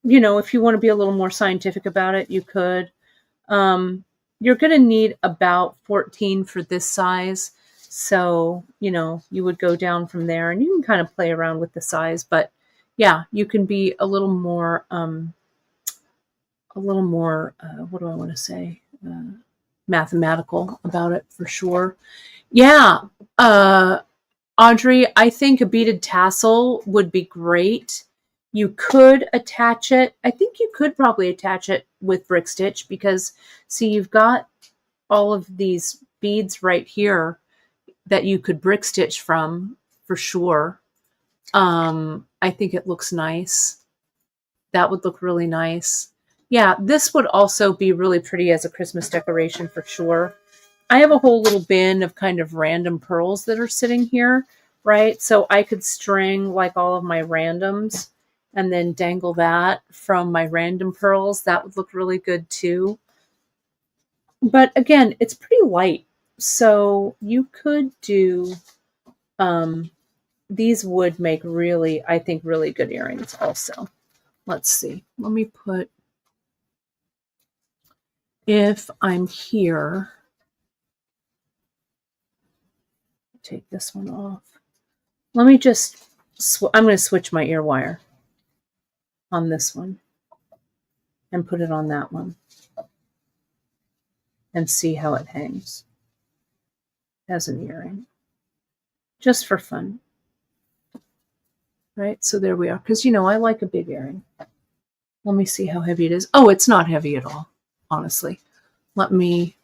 if you want to be a little more scientific about it, you could. You're going to need about 14 for this size. So, you would go down from there and you can kind of play around with the size. But yeah, you can be a little more, what do I want to say? Mathematical about it for sure. Yeah. Audrey, I think a beaded tassel would be great. You could attach it. I think you could probably attach it with brick stitch because, see, you've got all of these beads right here that you could brick stitch from for sure. I think it looks nice. That would look really nice. Yeah, this would also be really pretty as a Christmas decoration for sure. I have a whole little bin of kind of random pearls that are sitting here, right? So I could string like all of my randoms and then dangle that from my random pearls. That would look really good too. But again, it's pretty light. So you could do, these would make really, I think, really good earrings also. Let's see. Let me put if I'm here, take this one off. Let me just, I'm going to switch my ear wire on this one and put it on that one and see how it hangs as an earring, just for fun. Right, so there we are, because I like a big earring. Let me see how heavy it is. Oh, it's not heavy at all, honestly. Let me,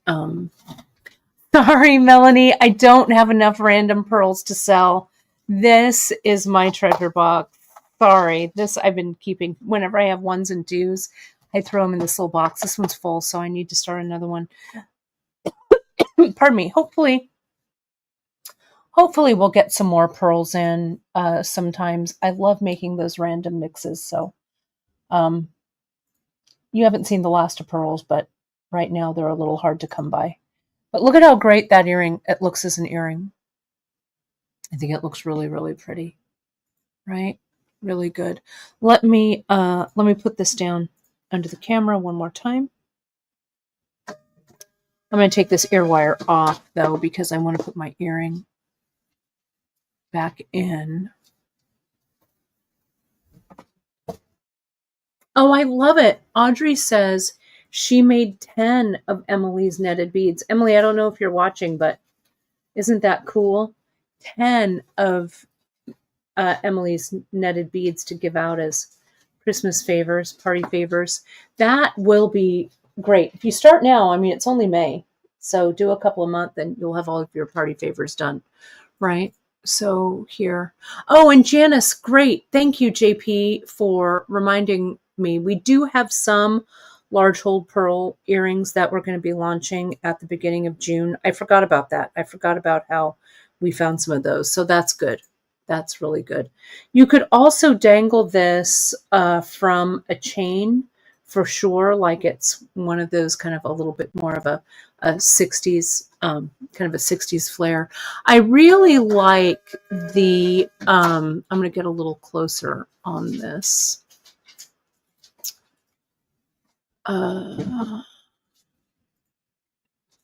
sorry, Melanie, I don't have enough random pearls to sell. This is my treasure box. Sorry, this I've been keeping. Whenever I have ones and twos, I throw them in this little box. This one's full, so I need to start another one. Pardon me. Hopefully we'll get some more pearls in sometimes. I love making those random mixes, so you haven't seen the last of pearls, but right now they're a little hard to come by. But look at how great that earring, it looks as an earring. I think it looks really, really pretty, right? Really good. Let me put this down under the camera one more time. I'm going to take this ear wire off, though, because I want to put my earring back in. Oh, I love it. Audrey says she made 10 of Emily's netted beads. Emily, I don't know if you're watching, but isn't that cool? 10 of Emily's netted beads to give out as Christmas favors, party favors. That will be great. If you start now, I mean, it's only May, so do a couple of months and you'll have all of your party favors done, right? So here. Oh, and Janice, great. Thank you, JP, for reminding me. We do have some large hold pearl earrings that we're going to be launching at the beginning of June. I forgot about that. I forgot about how we found some of those. So that's good. That's really good. You could also dangle this from a chain for sure, like it's one of those kind of a little bit more of a 60s, kind of a 60s flair. I really like the, I'm going to get a little closer on this. Let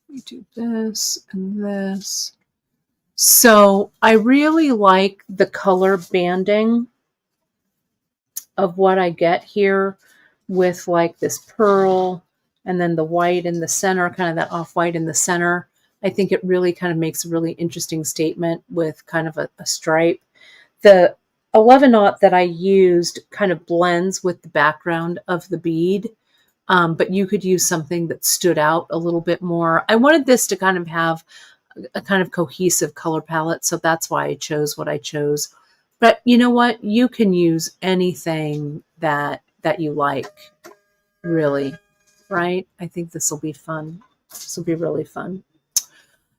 me do this and this. So I really like the color banding of what I get here with like this pearl and then the white in the center, kind of that off-white in the center. I think it really kind of makes a really interesting statement with kind of a stripe. The 11-aught that I used kind of blends with the background of the bead, but you could use something that stood out a little bit more. I wanted this to kind of have a kind of cohesive color palette, so that's why I chose what I chose. But you know what? You can use anything that you like, really, right? I think this will be fun. This will be really fun.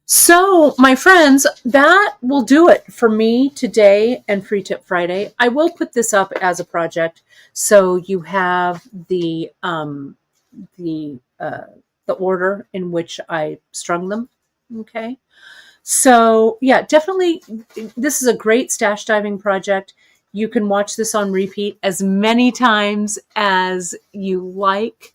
So, my friends, that will do it for me today and Free Tip Friday. I will put this up as a project, so you have the order in which I strung them. Okay. So yeah, definitely, this is a great stash diving project. You can watch this on repeat as many times as you like.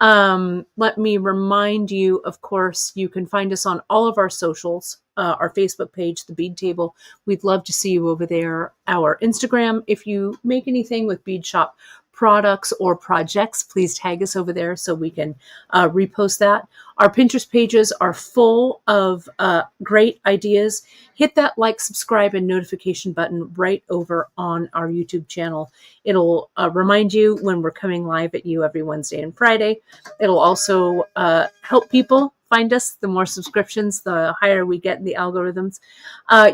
Let me remind you, of course, you can find us on all of our socials, our Facebook page, The Bead Table. We'd love to see you over there. Our Instagram, if you make anything with Bead Shop products or projects, please tag us over there so we can repost that. Our Pinterest pages are full of great ideas. Hit that like, subscribe, and notification button right over on our YouTube channel. It'll remind you when we're coming live at you every Wednesday and Friday. It'll also help people find us. The more subscriptions, the higher we get in the algorithms.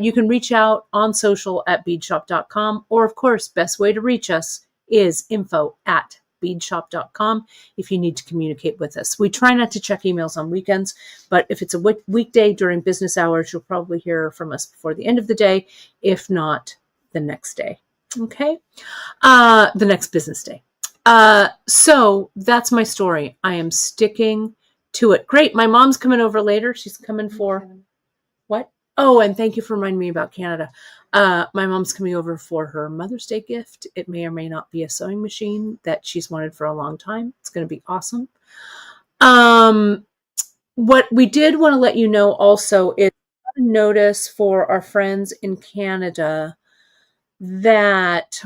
You can reach out on social at beadshop.com, or of course, best way to reach us is info@beadshop.com if you need to communicate with us. We try not to check emails on weekends, but if it's a weekday during business hours, you'll probably hear from us before the end of the day, if not the next day. Okay? The next business day. So that's my story. I am sticking to it. Great. My mom's coming over later. She's coming for what? Oh, and thank you for reminding me about Canada. My mom's coming over for her Mother's Day gift. It may or may not be a sewing machine that she's wanted for a long time. It's going to be awesome. What we did want to let you know also is a notice for our friends in Canada that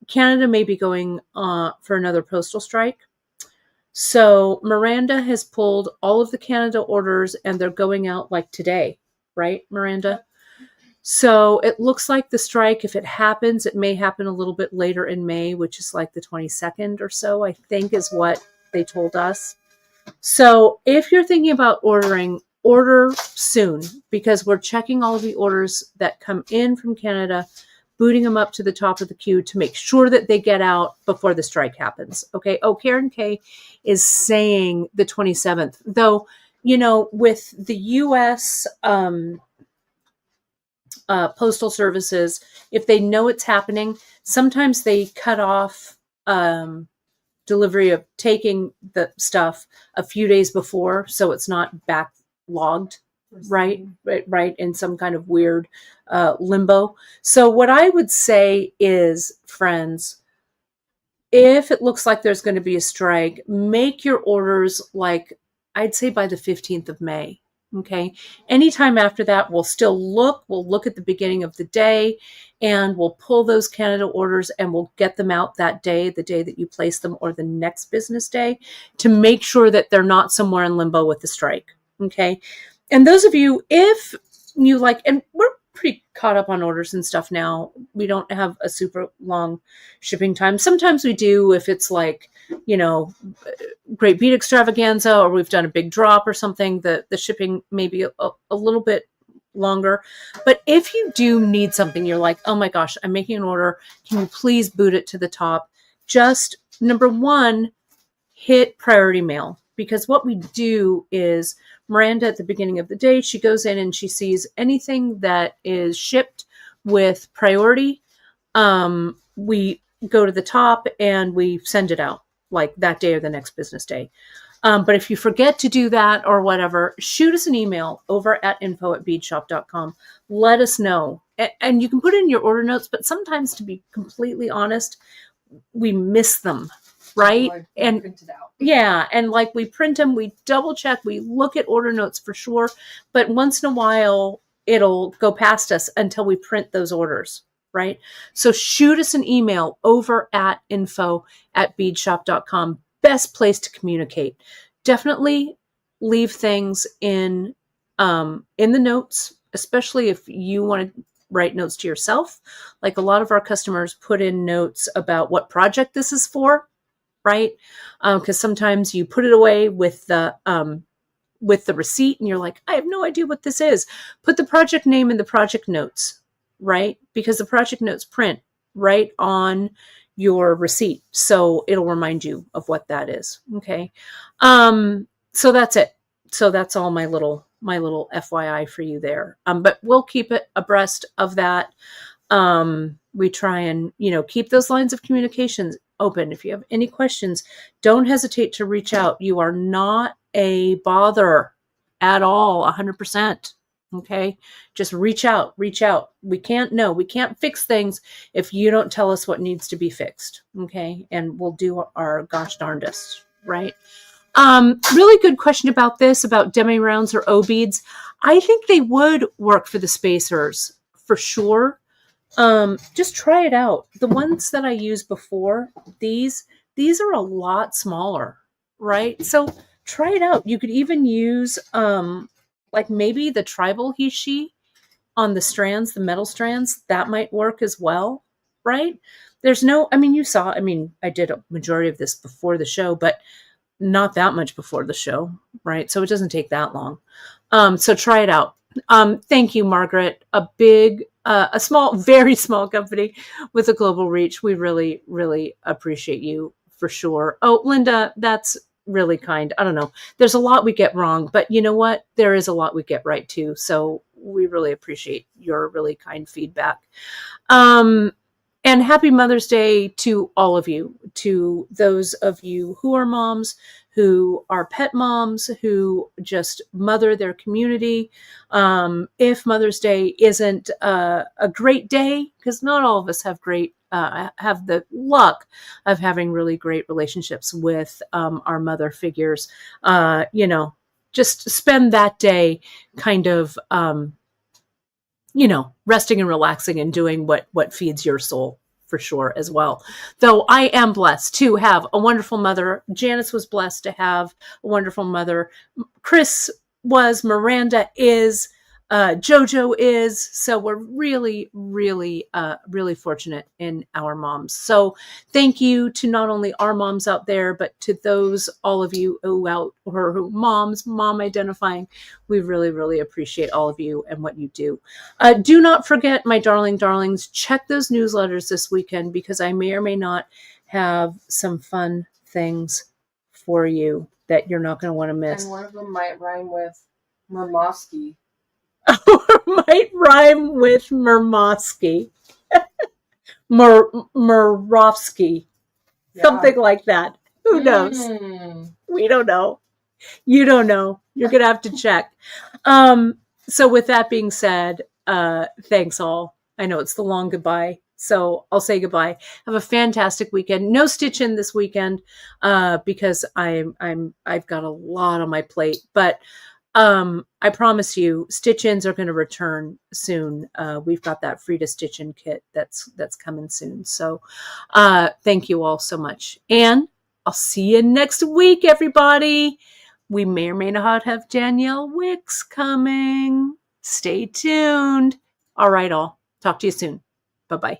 Canada may be going for another postal strike. So Miranda has pulled all of the Canada orders and they're going out like today, right, Miranda? So it looks like the strike, if it happens, it may happen a little bit later in May, which is like the 22nd or so, I think is what they told us. So if you're thinking about ordering, order soon because we're checking all of the orders that come in from Canada, booting them up to the top of the queue to make sure that they get out before the strike happens. Okay. Oh, Karen K is saying the 27th, though, you know, with the U.S. Postal services, if they know it's happening, sometimes they cut off delivery of taking the stuff a few days before, so it's not backlogged, right, in some kind of weird limbo. So what I would say is, friends, if it looks like there's going to be a strike, make your orders like I'd say by the 15th of May. Okay. Anytime after that, we'll look at the beginning of the day and we'll pull those Canada orders and we'll get them out that day, the day that you place them or the next business day to make sure that they're not somewhere in limbo with the strike. Okay. And those of you, if you like, and we're pretty caught up on orders and stuff now. We don't have a super long shipping time. Sometimes we do if it's like, you know, great bead extravaganza or we've done a big drop or something, the shipping may be a little bit longer. But if you do need something, you're like, oh my gosh, I'm making an order. Can you please boot it to the top? Just number one, hit priority mail. Because what we do is Miranda at the beginning of the day, she goes in and she sees anything that is shipped with priority. We go to the top and we send it out like that day or the next business day. But if you forget to do that or whatever, shoot us an email over at info@beadshop.com. Let us know. And you can put in your order notes, but sometimes, to be completely honest, we miss them, right? Like, and printed out. Yeah, and like we print them, we double check, we look at order notes for sure, but once in a while it'll go past us until we print those orders, right? So shoot us an email over at info@beadshop.com. Best place to communicate. Definitely leave things in the notes, especially if you want to write notes to yourself. Like a lot of our customers put in notes about what project this is for, right? Because sometimes you put it away with the receipt and you're like, I have no idea what this is. Put the project name in the project notes, right? Because the project notes print right on your receipt. So it'll remind you of what that is. Okay. So that's it. So that's all my little FYI for you there. But we'll keep it abreast of that. We try and, keep those lines of communications open. If you have any questions, don't hesitate to reach out. You are not a bother at all, 100%. Okay. Just reach out. We can't fix things if you don't tell us what needs to be fixed. Okay. And we'll do our gosh darndest, right? Really good question about this, about demi rounds or O beads. I think they would work for the spacers for sure. Just try it out. The ones that I used before, these are a lot smaller, right? So try it out. You could even use, like maybe the tribal hishi on the strands, the metal strands, that might work as well, right? I did a majority of this before the show, but not that much before the show, right? So it doesn't take that long. So try it out. Thank you, Margaret. A small, very small company with a global reach. We really, really appreciate you for sure. Oh, Linda, that's really kind. I don't know. There's a lot we get wrong, but you know what? There is a lot we get right too. So we really appreciate your really kind feedback. And happy Mother's Day to all of you, to those of you who are moms, who are pet moms, who just mother their community. If Mother's Day isn't a great day, because not all of us have great have the luck of having really great relationships with our mother figures. Just spend that day kind of resting and relaxing and doing what feeds your soul for sure as well. Though I am blessed to have a wonderful mother. Janice was blessed to have a wonderful mother. Chris was, Miranda is, Jojo is. So we're really, really, really fortunate in our moms. So thank you to not only our moms out there, but to all of you who mom identifying. We really, really appreciate all of you and what you do. Do not forget, my darlings, check those newsletters this weekend because I may or may not have some fun things for you that you're not going to want to miss. And one of them might rhyme with Mermosky. Might rhyme with Mermosky. Murovsky. Yeah. Something like that. Who knows? We don't know. You don't know. You're going to have to check. So with that being said, thanks all. I know it's the long goodbye. So I'll say goodbye. Have a fantastic weekend. No stitching this weekend because I've got a lot on my plate. But I promise you, stitch-ins are going to return soon. We've got that free to stitch-in kit that's coming soon. So thank you all so much. And I'll see you next week, everybody. We may or may not have Danielle Wicks coming. Stay tuned. All right, all. Talk to you soon. Bye-bye.